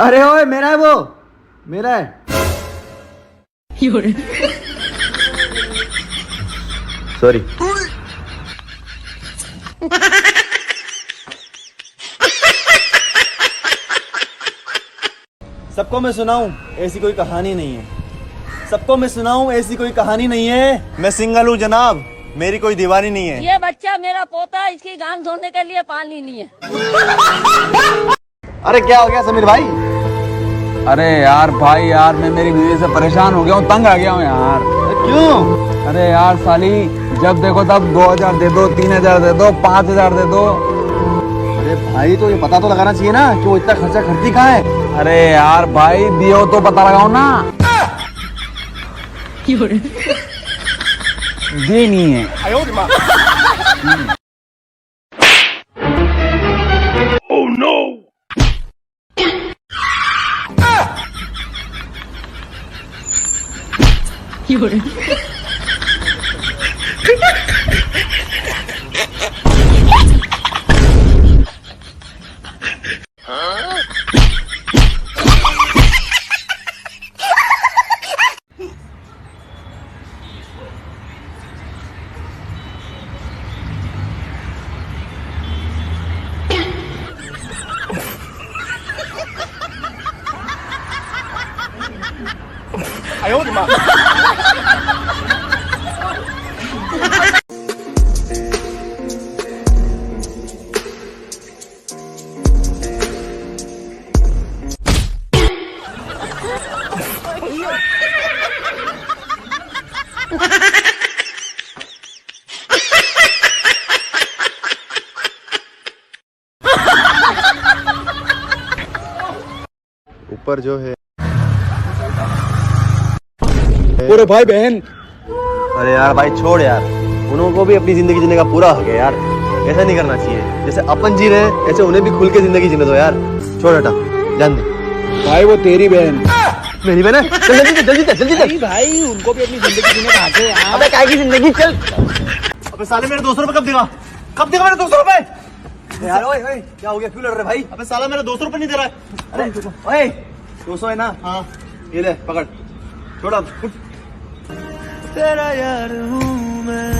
अरे ओए मेरा है वो, मेरा है। सॉरी। सबको मैं सुनाऊं ऐसी कोई कहानी नहीं है, सबको मैं सुनाऊं ऐसी कोई कहानी नहीं है। मैं सिंगल हूँ जनाब, मेरी कोई दीवानी नहीं है। ये बच्चा मेरा पोता, इसकी गांग धोने के लिए पानी नहीं है। अरे क्या हो गया समीर भाई? अरे यार भाई यार, मैं मेरी बीवी से परेशान हो गया हूँ, तंग आ गया हूँ यार। क्यों? अरे यार साली, जब देखो तब 2000 दे दो, 3000 दे दो, 5000 दे दो। अरे भाई तो ये पता तो लगाना चाहिए ना कि वो इतना खर्चा करती कहाँ है। अरे यार भाई, दियो तो पता लगाओ ना। ये नहीं है। Oh no! ऊपर जो है। पूरे भाई बहन। अरे यार भाई छोड़ यार, उनको भी अपनी जिंदगी जीने का पूरा हक है यार, ऐसा नहीं करना चाहिए। जैसे अपन जी रहे हैं ऐसे उन्हें भी खुल के जिंदगी जीने दो यार। छोड़ हटा, जान दे। भाई वो तेरी बहन। मेरी बहन है? चल जल्दी जल्दी जल्दी जल्दी। भाई उनको भी अपनी जिंदगी जीने का हक है यार। अबे काय की जिंदगी, चल। अबे साले मेरे 200 रुपए कब देगा? कब देगा मेरे 200 रुपए? यार ओए ओए क्या हो गया, क्यों लड़ रहे भाई? अबे साला मेरा 200 रुपए नहीं दे रहा है। अरे ओए 200 है ना? हाँ ये ले पकड़, छोड़ अब। तेरा यार हूँ मैं।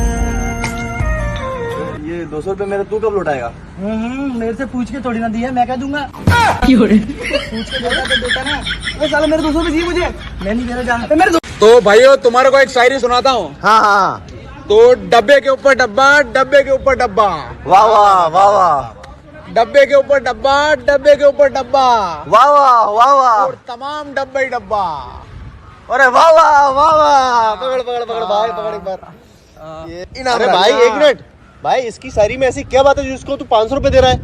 ये 200 रुपए मेरे तू कब लौटाएगा? मेरे से पूछ के थोड़ी ना दी है, मैं कह दूंगा। पूछ के देता तो देता ना। अरे साला मेरे 200 रुपए दिए मुझे, मैं नहीं दे रहा जान। मेरे तो भाइयों तुम्हारे को एक शायरी सुनाता हूँ। हाँ हाँ। तो डब्बे के ऊपर डब्बा, डब्बे के ऊपर डब्बा, वाह वाह वाह वाह। डब्बे के ऊपर डब्बा, डब्बे के ऊपर डब्बा, वाह वाह वाह वाह। और तमाम डब्बे ही डब्बा। अरे वाह वाह वाह वाह। पकड़ पकड़ पकड़ भाई, पकड़ एक बार। ये इनाम। अरे भाई एक मिनट भाई, इसकी शायरी में ऐसी क्या बात है जिसको तू 500 रुपए दे रहा है?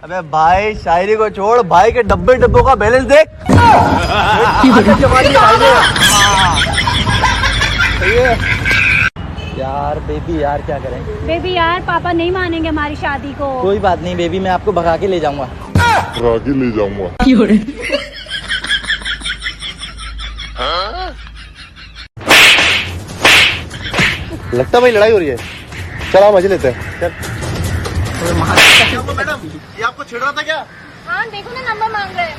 अबे भाई शायरी को छोड़, भाई के डब्बों का बैलेंस देख। यार बेबी यार क्या करें? बेबी यार पापा नहीं मानेंगे हमारी शादी को। कोई बात नहीं बेबी, मैं आपको भगा के ले जाऊंगा। लगता भाई लड़ाई हो रही है, चलो मजे लेते हैं। चल। मैडम ये आपको छेड़ रहा था क्या? हाँ देखो ना, नंबर मांग रहे हैं।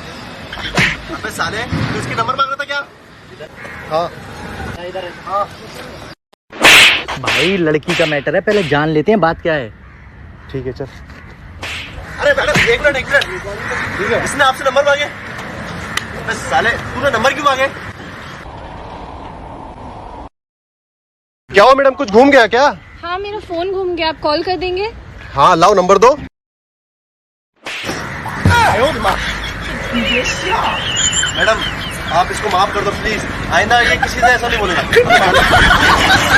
अबे साले तू इसकी नंबर मांग रहा था क्या? हाँ इधर है। हाँ। भाई लड़की का मैटर है, पहले जान लेते हैं बात क्या है। ठीक है चल। अरे मैडम एक मिनट ठीक है, इसने आपसे नंबर मांगे? अबे साले तूने नंबर क्यों मांगे? क्या हुआ मैडम, कुछ घूम गया क्या? हाँ मेरा फोन घूम गया, आप कॉल कर देंगे? हाँ लाओ नंबर दो। मैडम आप इसको माफ कर दो प्लीज, आइंदा ये किसी से ऐसा नहीं बोलेगा।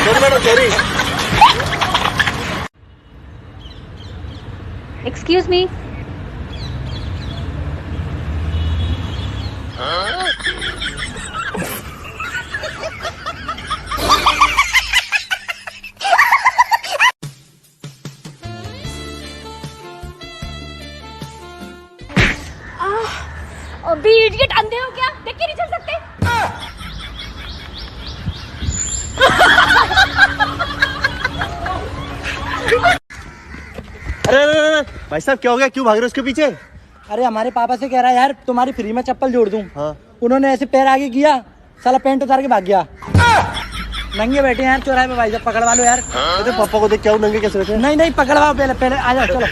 Sorry madam, sorry. Excuse me. अभी इडियट, अंधे हो क्या? देख के नहीं चल सकते? अरे भाई साहब क्या हो गया, क्यों भाग रहे हो उसके पीछे? अरे हमारे पापा से कह रहा है यार तुम्हारी फ्री में चप्पल जोड़ दूं। हाँ। उन्होंने ऐसे पैर आगे किया, साला पैंट उतार के भाग गया। नंगे बैठे हैं यार चौराहे पे, भाई साहब पकड़वा लो यार। अरे पापा को देख क्या नंगे कैसे बैठे? नहीं नहीं पकड़वाओ, पहले पहले आ जाओ चलो।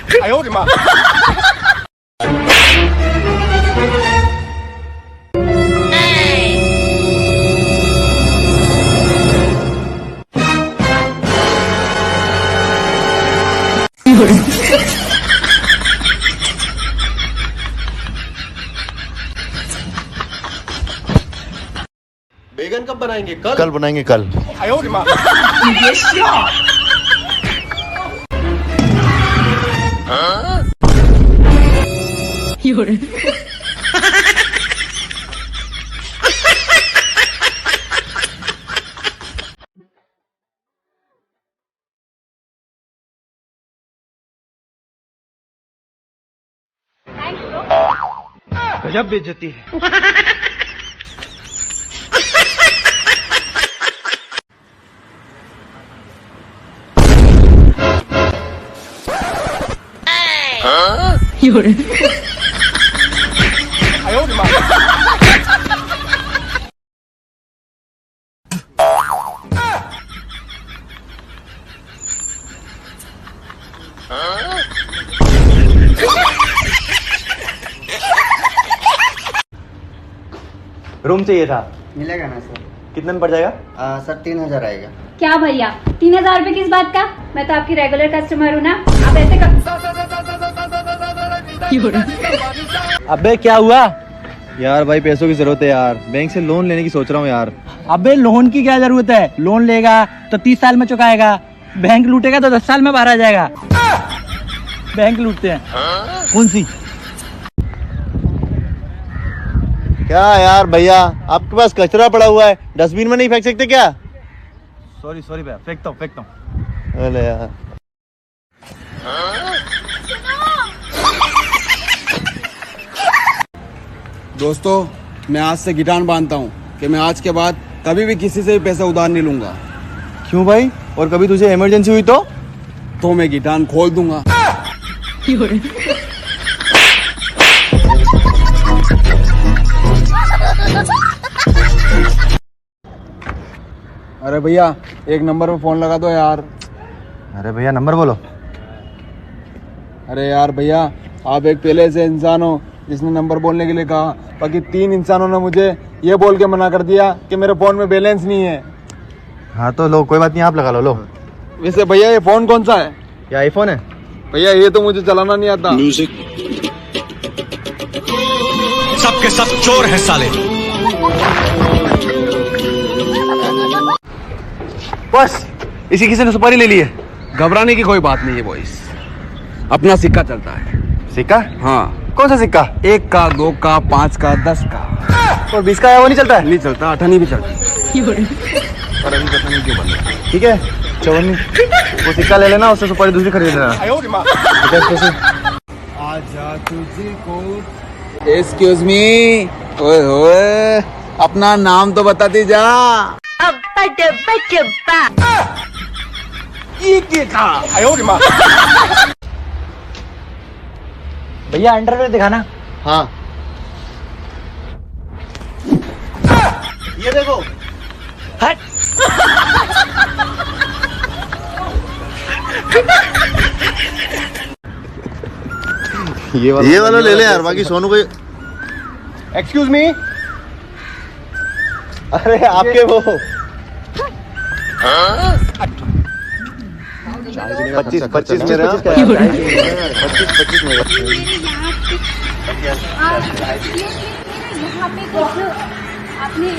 बैगन कब बनाएंगे? कल बनाएंगे कल। गजब बेइज्जती है। रूम चाहिए था, मिलेगा ना सर? कितने में पड़ जाएगा? सर 3000 आएगा। क्या भैया 3000 रुपए किस बात का? मैं तो आपकी रेगुलर कस्टमर हूँ ना, आप ऐसे कर... अबे क्या हुआ? यार भाई पैसों की जरूरत है यार, बैंक से लोन लेने की सोच रहा हूँ यार। अबे लोन की क्या जरूरत है? लोन लेगा तो 30 साल में चुकाएगा, बैंक लूटेगा तो 10 साल में बाहर आ जाएगा। बैंक लूटते हैं। कौन सी? क्या यार भैया, आपके पास कचरा पड़ा हुआ है, डस्टबिन में नहीं फेंक सकते क्या? सॉरी भैया, फेंकता हूँ। अरे यार दोस्तों, मैं आज से गिटान बांधता हूँ कि मैं आज के बाद कभी भी किसी से भी पैसा उधार नहीं लूंगा। क्यों भाई? और कभी तुझे इमरजेंसी हुई तो मैं गिटान खोल दूंगा। अरे भैया एक नंबर पे फोन लगा दो यार। अरे भैया नंबर बोलो। अरे यार भैया, आप एक पहले से इंसान हो जिसने नंबर बोलने के लिए कहा, बाकी 3 इंसानों ने मुझे ये बोल के मना कर दिया कि मेरे फोन में बैलेंस नहीं है। हाँ तो लो, कोई बात नहीं, आप लगा लो। वैसे भैया ये फोन कौन सा है? ये आईफोन है भैया, ये तो मुझे चलाना नहीं आता। सबके सब चोर हैं साले। बस इसी किसी ने सुपारी ले ली है। घबराने की कोई बात नहीं है बॉयस, अपना सिक्का चलता है। सिक्का? हाँ। कौन सा सिक्का? 1 का, 2 का, 5 का, 10 का। और 20 का है वो नहीं चलता है? नहीं चलता, 18 भी चलती। पर अभी पता नहीं क्यों बंद है। ठीक है 54 वो सिक्का ले लेना, उससे सुपारी दूसरी खरीद लेना। ठीक है, पैसे। आजा तुझको। एक्सक्यूज मी, ओए होए, अपना नाम तो बताती जा। ये क्या था? भैया अंडरवेयर दिखाना। हाँ ये देखो। हट। ये वाला ले ले यार, बाकी सोनू को। Excuse me. अरे आपके वो 25 मेरा। 25 मेरा। यहाँ पे कुछ आपने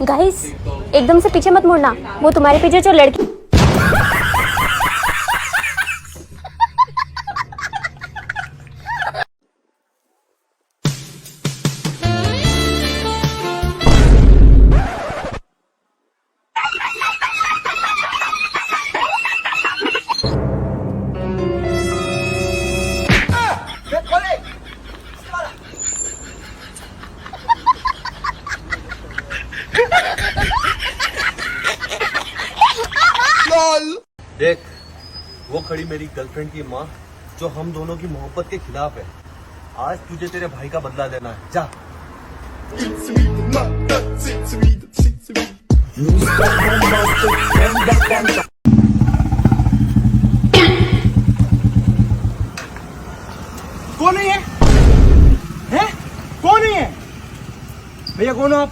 गाइस एकदम से पीछे मत मुड़ना, वो तुम्हारे पीछे जो लड़की देख, वो खड़ी मेरी गर्लफ्रेंड की माँ जो हम दोनों की मोहब्बत के खिलाफ है। आज तुझे तेरे भाई का बदला लेना है, जा। कौन है ये? हैं? कौन है ये? भैया कौन हो आप?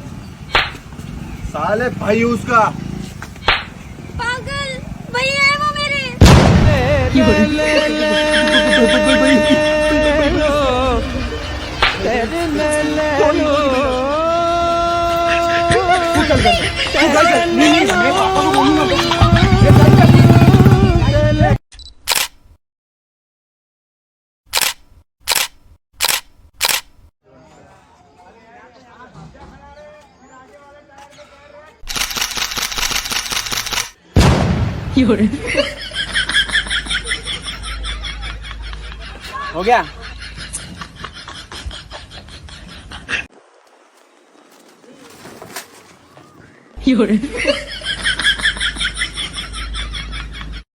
साले भाई उसका। पागल भैया है वो मेरे। हो गया? You're